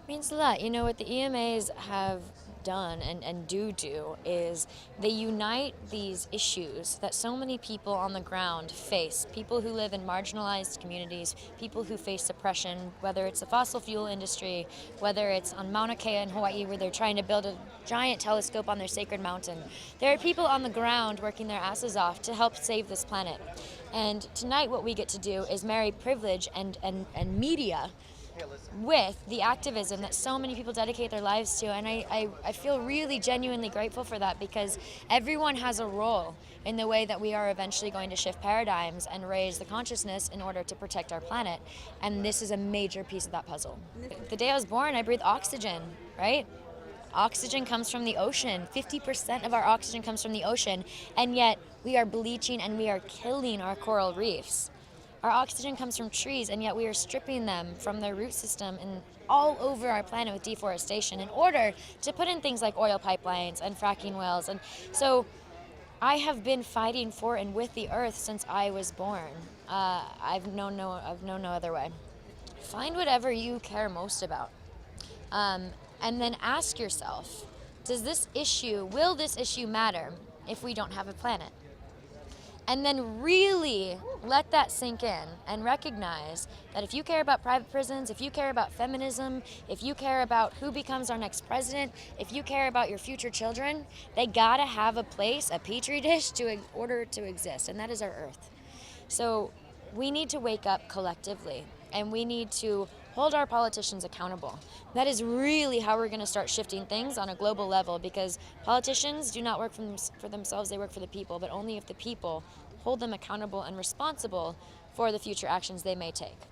Means a lot. You know what the EMAs have done and do is they unite these issues that so many people on the ground face. People who live in marginalized communities, people who face suppression, whether it's the fossil fuel industry, whether it's on Mauna Kea in Hawaii where they're trying to build a giant telescope on their sacred mountain. There are people on the ground working their asses off to help save this planet. And tonight what we get to do is marry privilege and media with the activism that so many people dedicate their lives to. And I feel really genuinely grateful for that, because everyone has a role in the way that we are eventually going to shift paradigms and raise the consciousness in order to protect our planet. And this is a major piece of that puzzle. The day I was born, I breathed oxygen, right? Oxygen comes from the ocean. 50% of our oxygen comes from the ocean, and yet we are bleaching and we are killing our coral reefs. Our oxygen comes from trees, and yet we are stripping them from their root system and all over our planet with deforestation in order to put in things like oil pipelines and fracking wells. And so I have been fighting for and with the earth since I was born. I've known no other way. Find whatever you care most about. And then ask yourself, will this issue matter if we don't have a planet? And then really let that sink in and recognize that if you care about private prisons, if you care about feminism, if you care about who becomes our next president, if you care about your future children, they gotta have a place, a petri dish, in order to exist, and that is our Earth. So we need to wake up collectively, and we need to hold our politicians accountable. That is really how we're going to start shifting things on a global level, because politicians do not work for themselves, they work for the people, but only if the people hold them accountable and responsible for the future actions they may take.